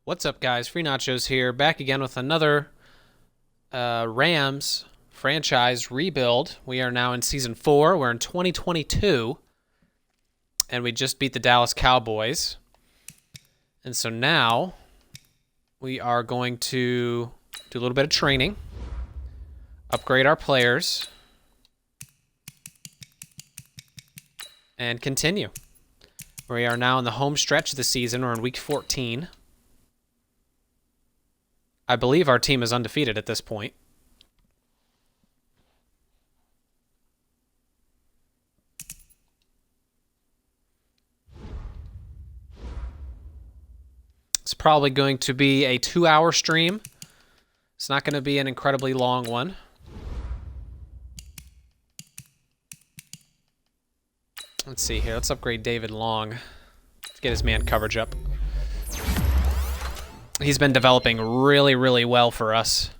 What's up, guys? Free Nachos here, back again with another Rams franchise rebuild. We are now in Season 4. We're in 2022, and we just beat the Dallas Cowboys. And so now we are going to do a little bit of training, upgrade our players, and continue. We are now in the home stretch of the season. We're in Week 14. I believe our team is undefeated at this point. It's probably going to be a 2-hour stream. It's not going to be an incredibly long one. Let's see here. Let's upgrade David Long. Let's get his man coverage up. He's been developing really, really well for us.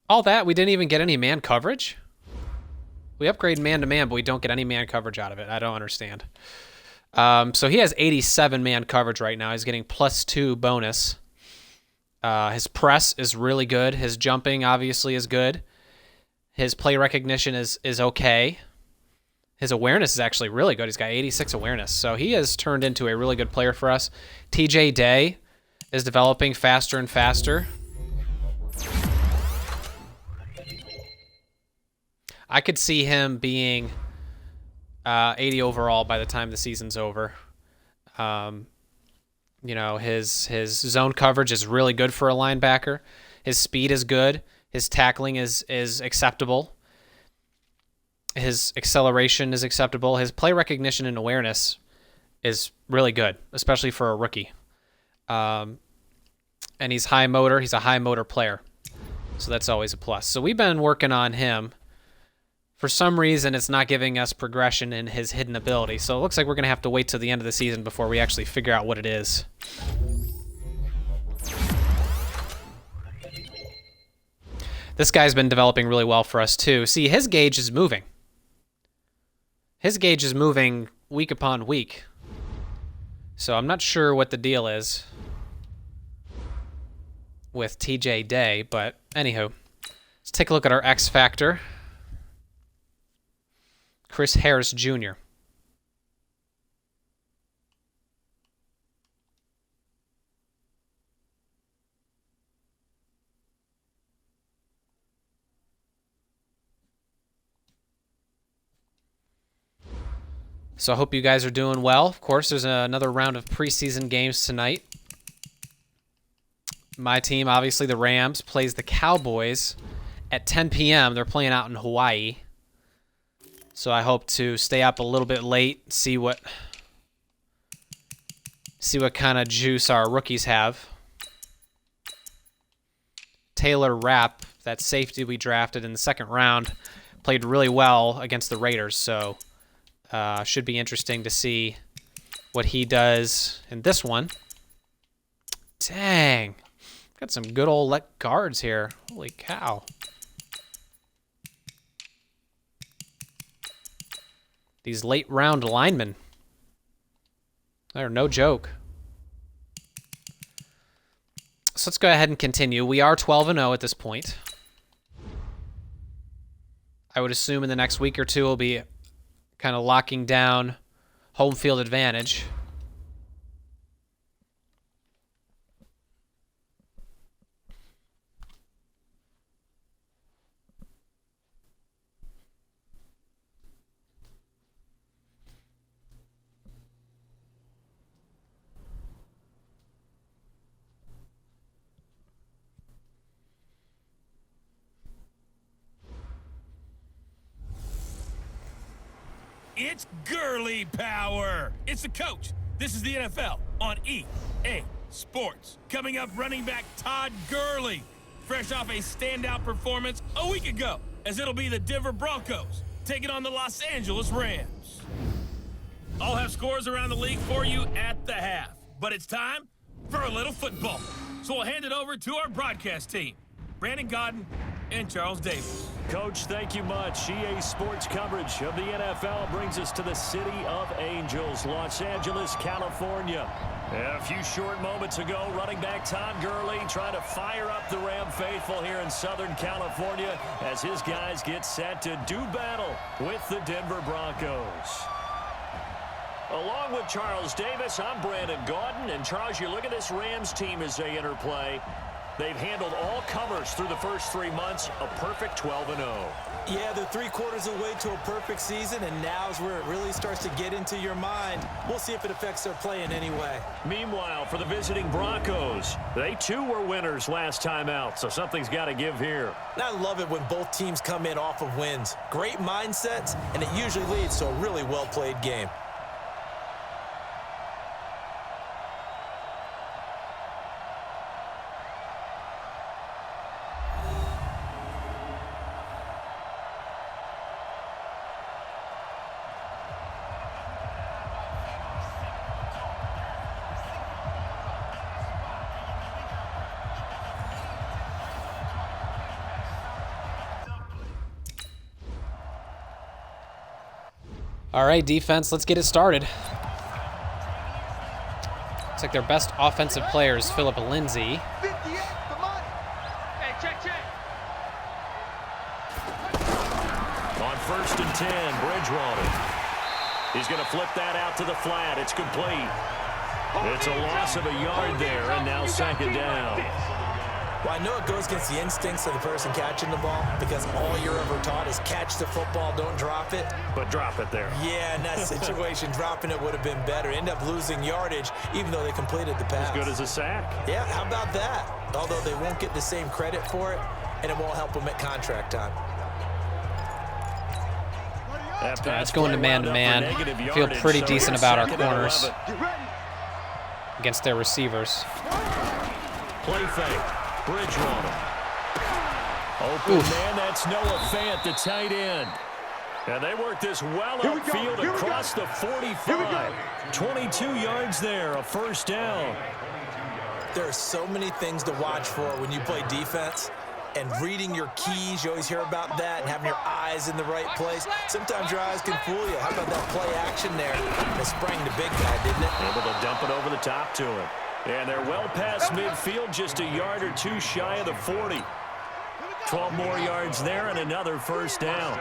All that, we didn't even get any man coverage? We upgrade man-to-man, but we don't get any man coverage out of it. I don't understand. So he has 87 man coverage right now. He's getting +2 bonus. His press is really good. His jumping, obviously, is good. His play recognition is okay. His awareness is actually really good. He's got 86 awareness. So he has turned into a really good player for us. TJ Day is developing faster and faster. I could see him being 80 overall by the time the season's over. You know, his zone coverage is really good for a linebacker. His speed is good. His tackling is acceptable. His acceleration is acceptable. His play recognition and awareness is really good, especially for a rookie. And he's high motor. He's a high motor player. So that's always a plus. So we've been working on him. For some reason, it's not giving us progression in his hidden ability. So it looks like we're going to have to wait till the end of the season before we actually figure out what it is. This guy's been developing really well for us, too. See, his gauge is moving. His gauge is moving week upon week. So I'm not sure what the deal is with TJ Day, but anywho, let's take a look at our X Factor. Chris Harris Jr. So I hope you guys are doing well. Of course, there's another round of preseason games tonight. My team, obviously the Rams, plays the Cowboys at 10 p.m. They're playing out in Hawaii. So I hope to stay up a little bit late, see what kind of juice our rookies have. Taylor Rapp, that safety we drafted in the second round, played really well against the Raiders, so should be interesting to see what he does in this one. Dang. Got some good old guards here. Holy cow. These late round linemen. They're no joke. So let's go ahead and continue. We are 12-0 at this point. I would assume in the next week or two we'll be kind of locking down home field advantage. It's girly power. It's the coach. This is the NFL on EA Sports. Coming up, running back Todd Gurley, fresh off a standout performance a week ago, as it'll be the Denver Broncos taking on the Los Angeles Rams. I'll have scores around the league for you at the half, but it's time for a little football. So we'll hand it over to our broadcast team. Brandon Godden, and Charles Davis. Coach, thank you much. EA Sports coverage of the NFL brings us to the City of Angels, Los Angeles, California. A few short moments ago, running back Todd Gurley trying to fire up the Ram faithful here in Southern California as his guys get set to do battle with the Denver Broncos. Along with Charles Davis, I'm Brandon Gaudin. And Charles, you look at this Rams team as they interplay. They've handled all comers through the first 3 months, a perfect 12-0. Yeah, they're 3/4 of the way to a perfect season, and now's where it really starts to get into your mind. We'll see if it affects their play in any way. Meanwhile, for the visiting Broncos, they too were winners last time out, so something's got to give here. And I love it when both teams come in off of wins. Great mindsets, and it usually leads to a really well-played game. All right, defense, let's get it started. Looks like their best offensive player is Phillip Lindsay. On 1st and 10, Bridgewater. He's going to flip that out to the flat. It's complete. It's a loss of a yard there, and now 2nd down. Well, I know it goes against the instincts of the person catching the ball because all you're ever taught is catch the football, don't drop it. But drop it there. Yeah, in that situation, dropping it would have been better. End up losing yardage, even though they completed the pass. As good as a sack. Yeah, how about that? Although they won't get the same credit for it, and it won't help them at contract time. It's going to man-to-man. I feel pretty decent about our corners against their receivers. Play fake. Bridgewater. Open man, that's Noah Fant, the tight end. And they work this well upfield across the 45. 22 yards there, a 1st down. There are so many things to watch for when you play defense. And reading your keys, you always hear about that, and having your eyes in the right place. Sometimes your eyes can fool you. How about that play action there? They sprang the big guy, didn't it? Able to dump it over the top to him. And they're well past midfield, just a yard or two shy of the 40. 12 more yards there and another 1st down.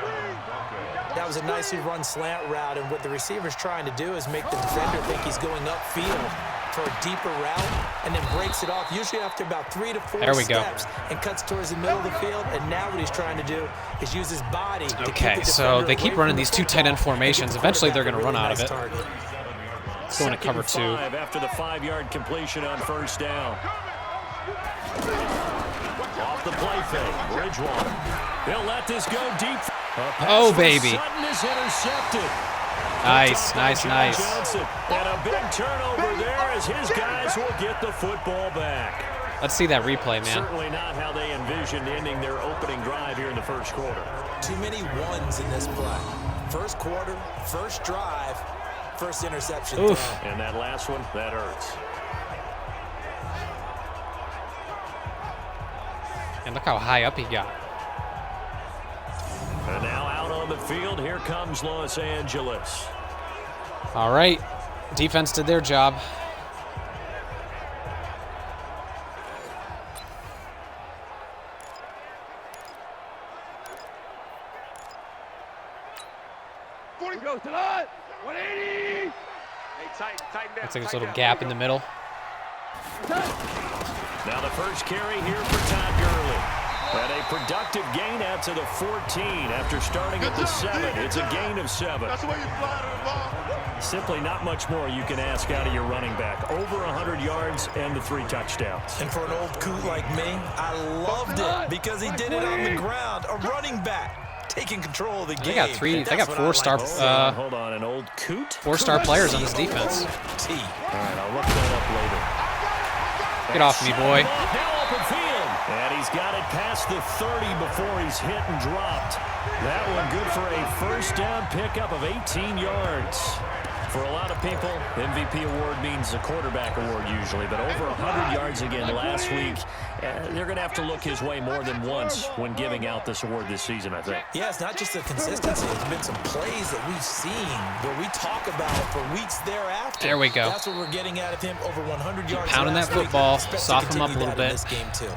That was a nicely run slant route, and what the receiver's trying to do is make the defender think he's going upfield for a deeper route, and then breaks it off, usually after about 3 to 4 steps, and cuts towards the middle of the field. And now what he's trying to do is use his body to keep the so they defender keep away running from these the 2 tight end football formations. and give the Eventually, they're going to quarterback run a out of really it. nice target. It's going to cover 2. After the 5-yard completion on 1st down. Off the play fake, Bridgewater. He'll let this go deep. Oh, baby. Sutton is intercepted. Nice, nice, nice. Johnson. And a big turnover there as his guys will get the football back. Let's see that replay, man. Certainly not how they envisioned ending their opening drive here in the 1st quarter. Too many ones in this play. 1st quarter, 1st drive, 1st interception. Oof. And that last one, that hurts. And look how high up he got. And now out on the field, here comes Los Angeles. All right. Defense did their job. Goes to the 180. Looks like there's a little gap in the middle. Now the first carry here for Todd Gurley. And a productive gain out to the 14 after starting at the 7. It's a gain of 7. That's the way you fly to the ball. Simply not much more you can ask out of your running back. Over 100 yards and the 3 touchdowns. And for an old coot like me, I loved it because he did it on the ground. A running back taking control of the game. They got 4-star Hold on, an old coot? 4-star players on this defense. All right, I'll look that up later. Get off me, boy. Now open field. And he's got it past the 30 before he's hit and dropped. That one good for a 1st down pickup of 18 yards. For a lot of people, MVP award means a quarterback award usually, but over 100 yards again last week. They're going to have to look his way more than once when giving out this award this season, I think. Yeah, it's not just the consistency. There's been some plays that we've seen where we talk about it for weeks thereafter. There we go. That's what we're getting out of him, over 100 yards. Pounding that football, soften him up a little bit. This game too.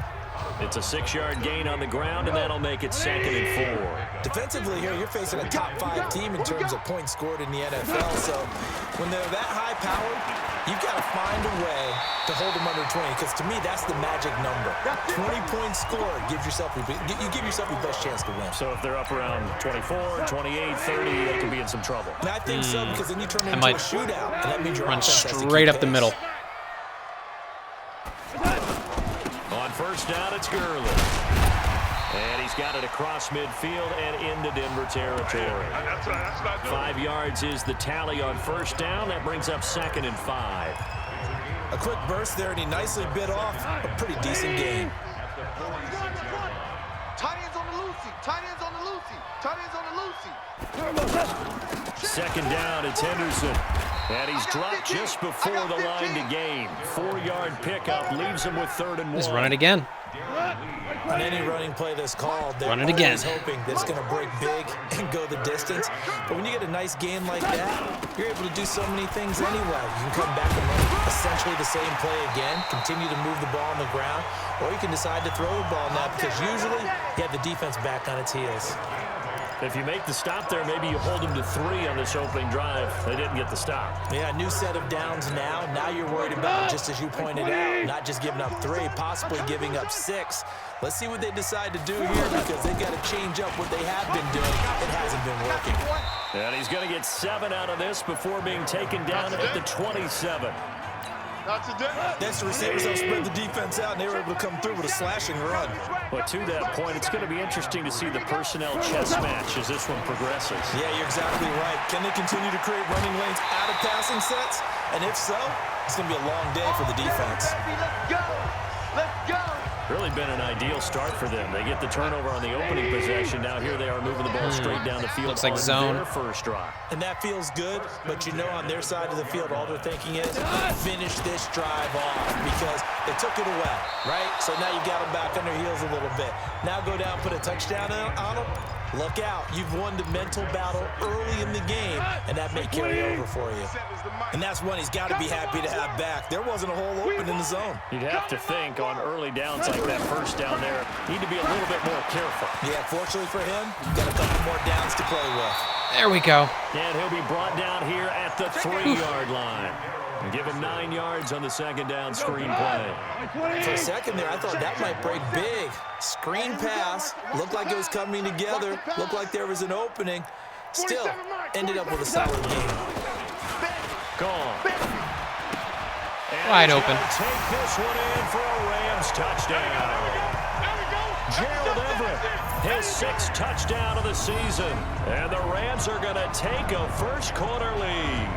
It's a 6-yard gain on the ground, and that'll make it 2nd and 4. Defensively here, you're facing a top 5 team in terms of points scored in the NFL. So when they're that high powered, you've got to find a way to hold them under 20. Because to me, that's the magic number. 20 points scored gives yourself you give yourself your best chance to win. So if they're up around 24, 28, 30, they could be in some trouble. And I think so, because then you turn it into a shootout, and that means your run offense has to straight keep up the pace. middle. On first down, it's Gurley. And he's got it across midfield and into Denver territory. 5 yards is the tally on first down. That brings up 2nd and 5. A quick burst there, and he nicely bit off a pretty decent game. Tight ends on the Lucy. Tight ends on the Lucy. Tight ends on the Lucy. 2nd down, it's Henderson. And he's dropped just before the line to gain. 4-yard pickup leaves him with 3rd and 1. Just run it again. On any running play that's called, they're Run it again. always hoping that it's going to break big and go the distance. But when you get a nice game like that, you're able to do so many things anyway. You can come back and run essentially the same play again, continue to move the ball on the ground, or you can decide to throw the ball now because usually you have the defense back on its heels. If you make the stop there, maybe you hold them to 3 on this opening drive. They didn't get the stop. Yeah, new set of downs now. Now you're worried about, just as you pointed out, not just giving up 3, possibly giving up 6. Let's see what they decide to do here because they've got to change up what they have been doing. It hasn't been working. And he's going to get 7 out of this before being taken down at the 27. That's the receivers that spread the defense out, and they were able to come through with a slashing run. But to that point, it's going to be interesting to see the personnel chess match as this one progresses. Yeah, you're exactly right. Can they continue to create running lanes out of passing sets? And if so, it's going to be a long day for the defense. Let's go. Let's go. Really been an ideal start for them. They get the turnover on the opening possession. Now here they are moving the ball straight down the field. Looks like on zone. their first drive. And that feels good, but you know on their side of the field, all they're thinking is finish this drive off because they took it away, right? So now you got them back on their heels a little bit. Now go down, put a touchdown on them. Look out. You've won the mental battle early in the game, and that may carry over for you. And that's one he's got to be happy to have back. There wasn't a hole open in the zone. You'd have to think on early downs like that first down there, need to be a little bit more careful. Yeah, fortunately for him, got a couple more downs to play with. There we go. And he'll be brought down here at the 3-yard line. And give him 9 yards on the 2nd down screen play. For a second there, I thought that might break big. Screen pass, looked like it was coming together, looked like there was an opening. Still, ended up with a solid game. Gone. And Wide he's open. gonna take this one in for a Rams touchdown. Gerald Everett, his 6th touchdown of the season. And the Rams are going to take a first-quarter lead.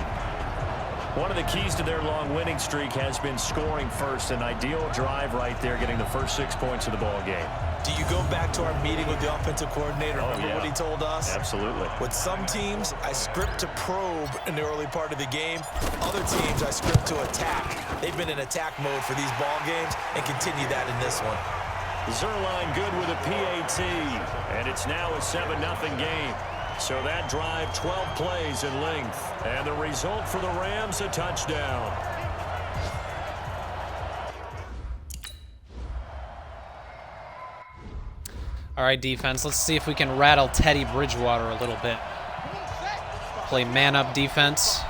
One of the keys to their long winning streak has been scoring first. An ideal drive right there, getting the first 6 points of the ball game. Do you go back to our meeting with the offensive coordinator? Remember what he told us? Absolutely. With some teams, I script to probe in the early part of the game. Other teams, I script to attack. They've been in attack mode for these ball games and continue that in this one. Zerline good with a PAT. And it's now a 7-0 game. So that drive, 12 plays in length. And the result for the Rams, a touchdown. All right, defense. Let's see if we can rattle Teddy Bridgewater a little bit. Play man-up defense.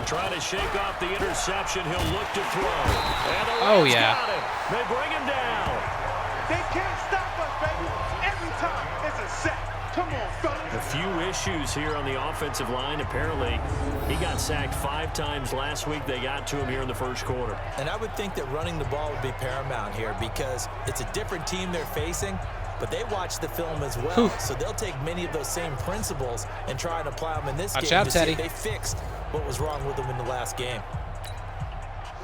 Trying to shake off the interception. He'll look to throw. And the Oh, Rams yeah. got him. They bring him down. They can't stop us, baby. Every time it's a sack. Come on, fellas. A few issues here on the offensive line. Apparently, he got sacked 5 times last week. They got to him here in the first quarter. And I would think that running the ball would be paramount here because it's a different team they're facing, but they watch the film as well. Whew. So they'll take many of those same principles and try and apply them in this Watch game out, to Teddy. see if they fixed what was wrong with them in the last game.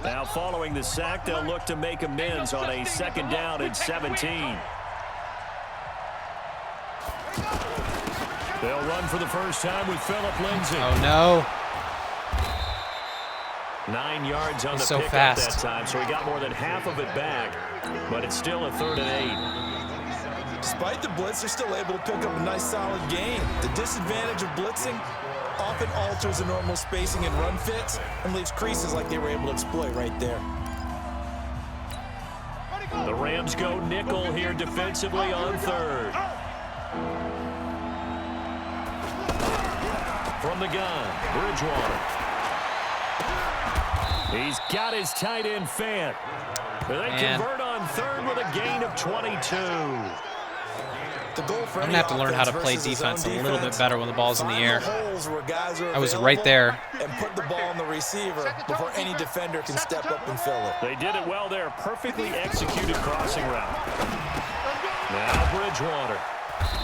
Now, following the sack, they'll look to make amends on a 2nd down and 17. They'll run for the first time with Phillip Lindsay. Oh, no. 9 yards on the so pickup fast. that time, so he got more than half of it back, but it's still a 3rd and 8. Despite the blitz, they're still able to pick up a nice solid gain. The disadvantage of blitzing often alters the normal spacing and run fits and leaves creases like they were able to exploit right there. The Rams go nickel here defensively on 3rd. From the gun, Bridgewater. He's got his tight end Fant. They convert on 3rd with a gain of 22. I'm going to have to learn how to play defense a little bit better when the ball's in the air. I was right there. And put the ball on the receiver before any defender can step up and fill it. They did it well there. Perfectly executed crossing route. Now Bridgewater.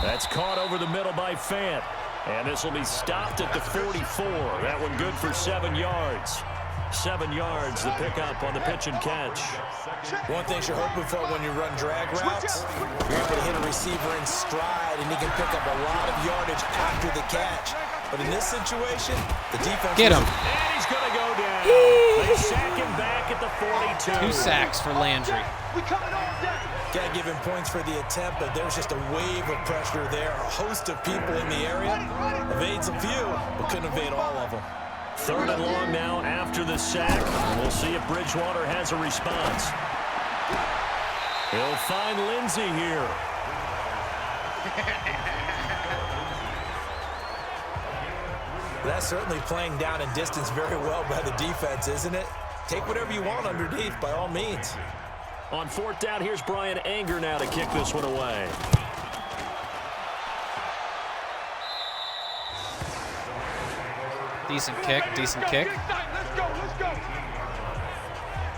That's caught over the middle by Fant. And this will be stopped at the 44. That one good for 7 yards. 7 yards, the pickup on the pitch and catch. One thing you're hoping for when you run drag routes, you're able to hit a receiver in stride, and he can pick up a lot of yardage after the catch. But in this situation, the defense... Get him. And he's going to go down. They sack him back at the 42. 2 sacks for Landry. Got to give him points for the attempt, but there's just a wave of pressure there. A host of people in the area. Evades a few, but couldn't evade all of them. 3rd and long now after the sack. We'll see if Bridgewater has a response. He'll find Lindsay here. That's certainly playing down and distance very well by the defense, isn't it? Take whatever you want underneath, by all means. On 4th down, here's Brian Anger now to kick this one away. Decent kick, decent kick.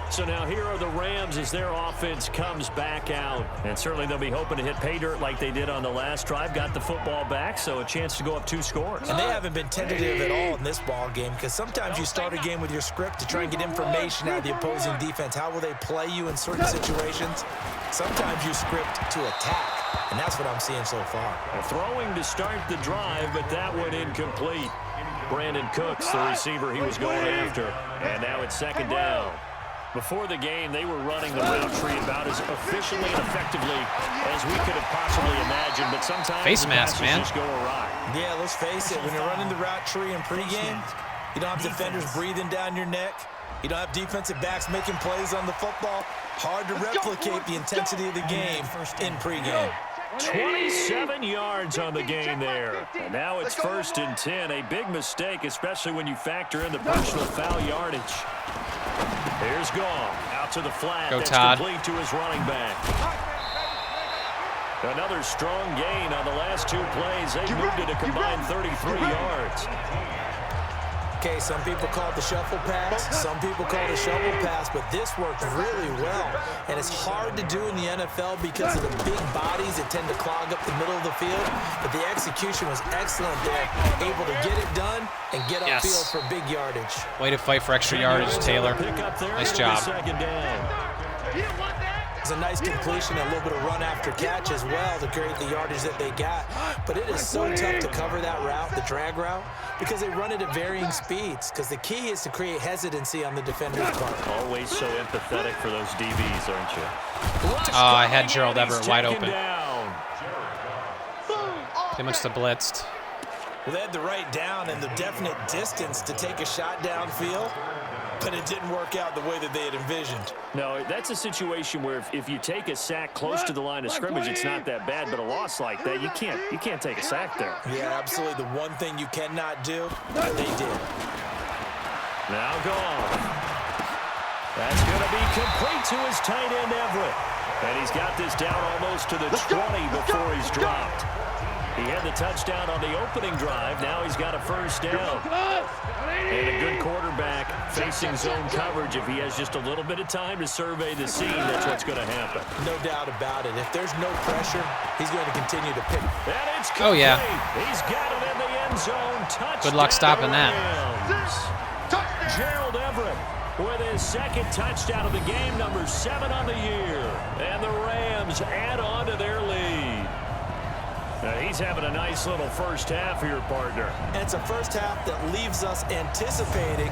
So now here are the Rams as their offense comes back out. And certainly they'll be hoping to hit pay dirt like they did on the last drive. Got the football back, so a chance to go up 2 scores. And they haven't been tentative at all in this ball game, because sometimes you start a game with your script to try and get information out of the opposing defense. How will they play you in certain situations? Sometimes you script to attack, and that's what I'm seeing so far. Throwing to start the drive, but that one incomplete. Brandon Cooks, the receiver he was going after. And now it's 2nd down. Before the game, they were running the route tree about as efficiently and effectively as we could have possibly imagined, but sometimes face mask, man. just go awry. Yeah, let's face it. When you're running the route tree in pregame, you don't have defenders breathing down your neck. You don't have defensive backs making plays on the football. Hard to replicate the intensity of the game in pregame. 27 yards on the game there. And now it's 1st and 10. A big mistake, especially when you factor in the personal foul yardage. Here's Gong out to the flat. Go, That's Todd. complete to his running back. Another strong gain on the last 2 plays. They moved it a combined 33 yards. Okay, some people call it the shuffle pass. Some people call it a shovel pass, but this worked really well. And it's hard to do in the NFL because of the big bodies that tend to clog up the middle of the field. But the execution was excellent there. Able to get it done and get upfield for big yardage. Way to fight for extra yardage, Taylor. Nice job. It's a nice completion and a little bit of run after catch as well to create the yardage that they got. But it is so tough to cover that route, the drag route, because they run it at varying speeds. Because the key is to create hesitancy on the defender's part. Always so empathetic for those DBs, aren't you? Oh, I had Gerald Everett wide open. They must have blitzed. Well, they had the right down and the definite distance to take a shot downfield, but it didn't work out the way that they had envisioned. No, that's a situation where if you take a sack close to the line of scrimmage, it's not that bad, but a loss like that, you can't take a sack there. Yeah, absolutely. The one thing you cannot do, they did. Now Gong. That's going to be complete to his tight end Everett. And he's got this down almost to the 20 before he's dropped. He had the touchdown on the opening drive. Now he's got a 1st down. And a good quarterback facing zone coverage. If he has just a little bit of time to survey the scene, that's what's going to happen. No doubt about it. If there's no pressure, he's going to continue to pick. And it's complete. Oh, yeah. He's got it in the end zone. Touchdown. Good luck stopping that. Gerald Everett with his 2nd touchdown of the game, number 7 on the year. And the Rams add on to their lead. He's having a nice little first half here, partner. And it's a first half that leaves us anticipating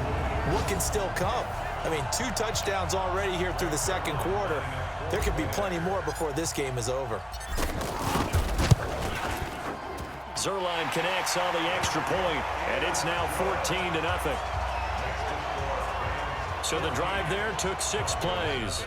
what can still come. I mean, 2 touchdowns already here through the second quarter. There could be plenty more before this game is over. Zerline connects on the extra point, and it's now 14-0. So the drive there took 6 plays.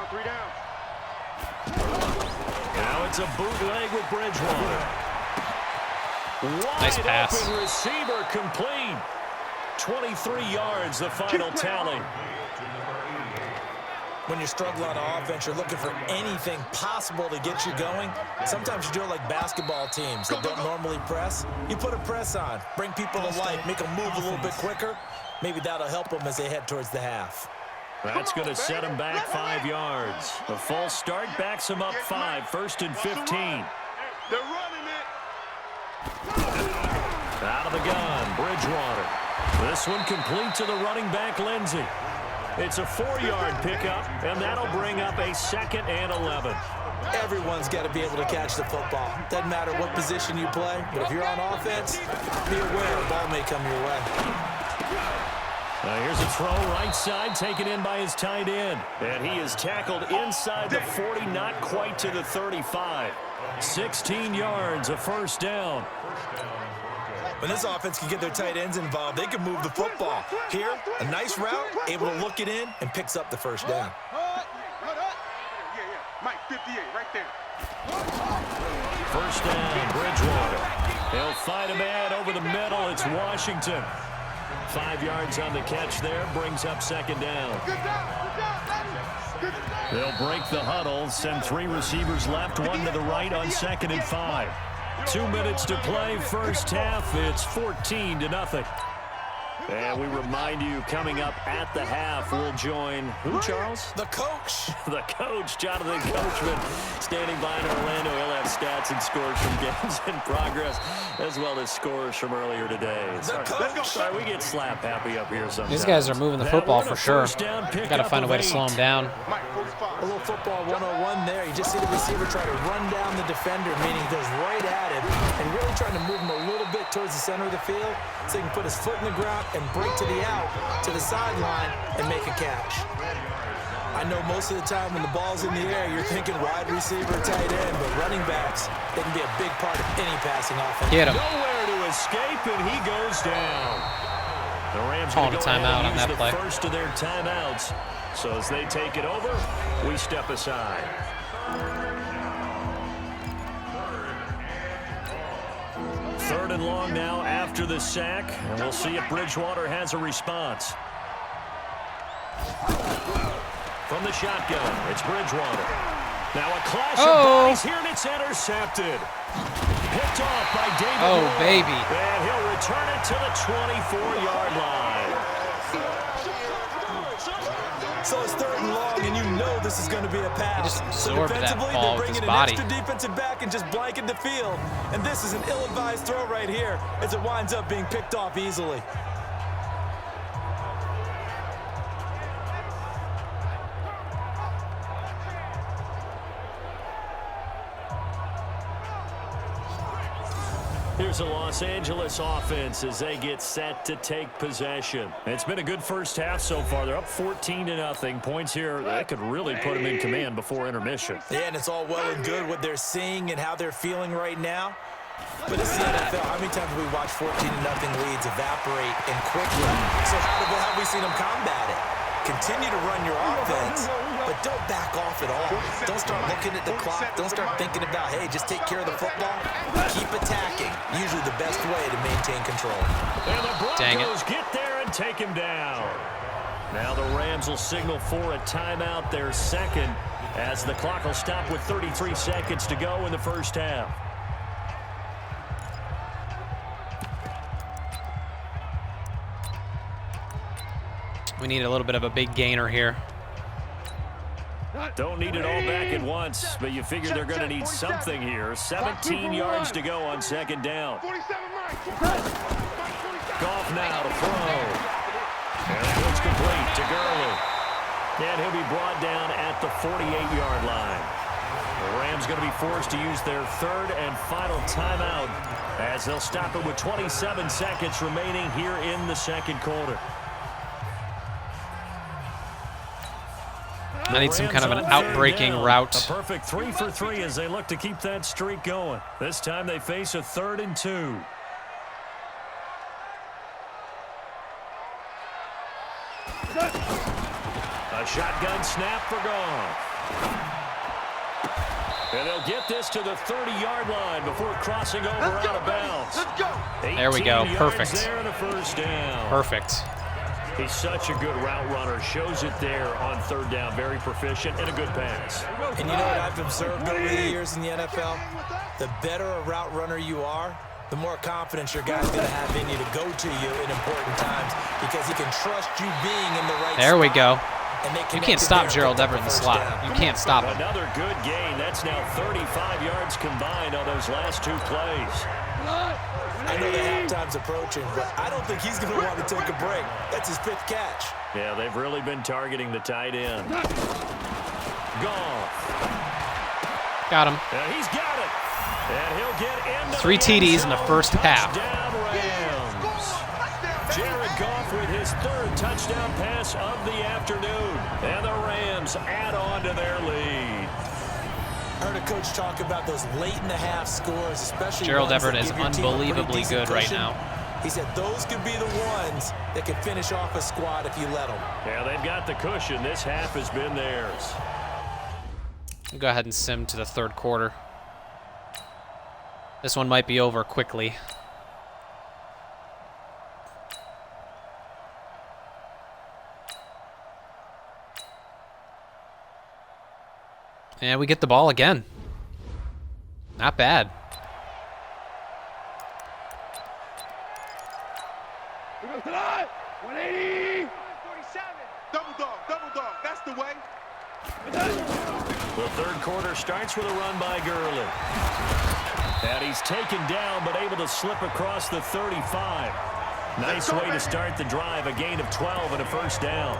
Three down. Now it's a bootleg with Bridgewater. Nice pass. Wide open receiver complete. 23 yards, the final tally. When you're struggling on offense, you're looking for anything possible to get you going. Sometimes you do it like basketball teams that don't normally press. You put a press on, bring people to life, make them move a little bit quicker. Maybe that'll help them as they head towards the half. That's going to set him back 5 yards. The false start backs him up 5, 1st and 15. They're running it. Out of the gun, Bridgewater. This one complete to the running back, Lindsey. It's a 4-yard pickup, and that'll bring up a 2nd and 11. Everyone's got to be able to catch the football. Doesn't matter what position you play, but if you're on offense, be aware a ball may come your way. Here's a throw right side, taken in by his tight end. And he is tackled inside the 40, not quite to the 35. 16 yards, a first down. When this offense can get their tight ends involved, they can move the football. Here, a nice route, able to look it in, and picks up the first down. Mike, 58, right there. First down, Bridgewater. They'll fight a man over the middle. It's Washington. 5 yards on the catch there, brings up 2nd down. They'll break the huddle, send 3 receivers left, 1 to the right on 2nd and 5. 2 minutes to play, first half. It's 14-0. And we remind you, coming up at the half, we'll join who, Charles? The coach. The coach, Jonathan Coachman, standing by in Orlando. He'll have stats and scores from games in progress, as well as scores from earlier today. Sorry, we get slap happy up here sometimes. These guys are moving the football for sure. Got to find a way to slow them down. A little football 101 there. You just see the receiver try to run down the defender, meaning he goes right at him, and really trying to move him a little bit towards the center of the field so he can put his foot in the ground and break to the out, to the sideline, and make a catch. I know most of the time when the ball's in the air, you're thinking wide receiver, tight end, but running backs, they can be a big part of any passing offense. Get him. Nowhere to escape, and he goes down. The Rams calling a go ahead timeout and on use that the play. first of their timeouts. So as they take it over, we step aside. Third and long now after the sack, and we'll see if Bridgewater has a response. From the shotgun, it's Bridgewater. Now a clash of bodies here, and it's intercepted. Picked off by David. Oh, Moore. baby. And he'll return it to the 24-yard line. So it's 3rd and long, and you know this is going to be a pass. He just So absorbed that defensively, ball they're with bringing his an body. extra defensive back and just blanket the field. And this is an ill-advised throw right here as it winds up being picked off easily. Here's a Los Angeles offense as they get set to take possession. It's been a good first half so far. They're up 14-0. Points here that could really put them in command before intermission. Yeah, and it's all well and good what they're seeing and how they're feeling right now. But this is the NFL. How many times have we watched 14-0 leads evaporate and quickly? So how have we seen them combat it? Continue to run your offense, but don't back off at all. Don't start looking at the clock. Don't start thinking about, hey, just take care of the football. Keep attacking. Usually the best way to maintain control. And the Dang it. Broncos get there and take him down. Now the Rams will signal for a timeout, their 2nd, as the clock will stop with 33 seconds to go in the first half. We need a little bit of a big gainer here. Don't need it all back at once, but you figure they're going to need something here. 17 yards to go on second down. Goff now to throw. And it's complete to Gurley. And he'll be brought down at the 48-yard line. The Rams going to be forced to use their third and final timeout as they'll stop it with 27 seconds remaining here in the second quarter. I need some kind of an outbreaking route. A perfect 3 for 3 as they look to keep that streak going. This time they face a 3rd and 2. A shotgun snap for Goff. And they'll get this to the 30-yard line before crossing over out of bounds. There we go. Perfect. There and a first down. Perfect. He's such a good route runner. Shows it there on 3rd down. Very proficient and a good pass. And you know what I've observed over the years in the NFL? The better a route runner you are, the more confidence your guy's going to have in you to go to you in important times because he can trust you being in the right spot. There we go. You can't stop Gerald Everett in the slot. You can't stop him. Another good gain. That's now 35 yards combined on those last 2 plays. I know the halftime's approaching, but I don't think he's going to want to take a break. That's his 5th catch. Yeah, they've really been targeting the tight end. Goff. Got him. And he's got it. And he'll get into 3 TDs in the first half. Touchdown Rams. Jared Goff with his 3rd touchdown pass of the afternoon. And the Rams add on to their lead. I heard a coach talk about those late-in-the-half scores, especially Gerald ones Everett that is give your team a pretty unbelievably decent good right cushion. now. He said those could be the ones that can finish off a squad if you let them. Yeah, they've got the cushion. This half has been theirs. We'll go ahead and sim to the 3rd quarter. This one might be over quickly. And we get the ball again. Not bad. Double dog, that's the way. The 3rd quarter starts with a run by Gurley. And he's taken down, but able to slip across the 35. Nice way to start the drive, a gain of 12 and a first down.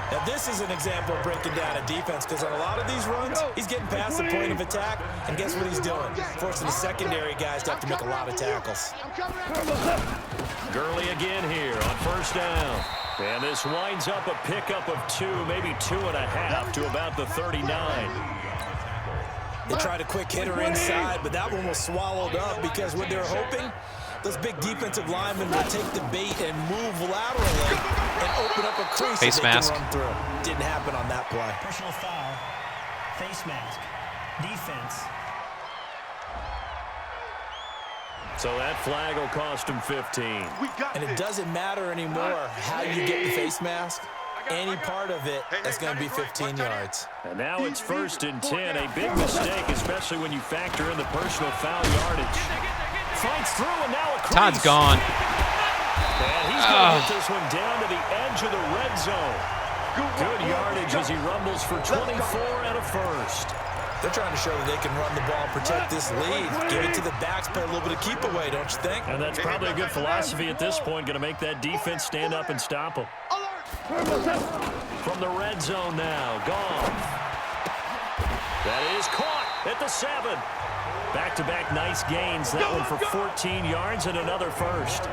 Now, this is an example of breaking down a defense because on a lot of these runs, he's getting past the point of attack, and guess what he's doing? Forcing the secondary guys to have to make a lot of tackles. Gurley again here on first down. And this winds up a pickup of 2, maybe 2.5 to about the 39. They tried a quick hitter inside, but that one was swallowed up because what they're hoping, those big defensive linemen will take the bait and move laterally and open up a crease Face that they mask. can run through. Didn't happen on that play. Personal foul, face mask, defense. So that flag will cost him 15. And it doesn't matter anymore how you get the face mask. Any part of it, that's going to be 15 yards. And now it's 1st and 10. A big mistake, especially when you factor in the personal foul yardage. Fights through, and now a crease. Todd's gone. And he's going to get this one down to the edge of the red zone. Good yardage as he rumbles for 24 and a first. They're trying to show that they can run the ball and protect this lead. Give it to the backs, play a little bit of keep away, don't you think? And that's probably a good philosophy at this point. Going to make that defense stand up and stop them. From the red zone now, Goff. That is caught at the 7. Back-to-back nice gains. That one for 14 yards and another first.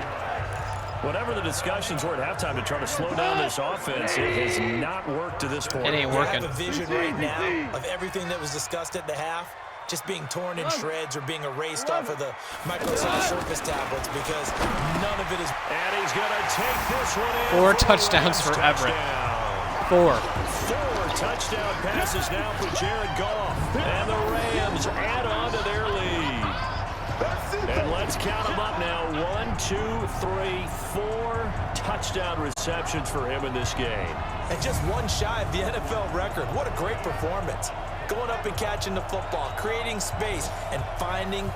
Whatever the discussions were at halftime to try to slow down this offense, it has not worked to this point. It ain't I working. have a vision right now of everything that was discussed at the half just being torn in shreds or being erased off of the Microsoft Surface tablets because none of it is. And he's going to take this one in. 4 touchdowns for Everett. 4. 4 touchdown passes now for Jared Goff. And the Rams add on to their lead. And let's count them up now. 1, 2, 3, 4 touchdown receptions for him in this game. And just one shy of the NFL record. What a great performance. Going up and catching the football, creating space, and finding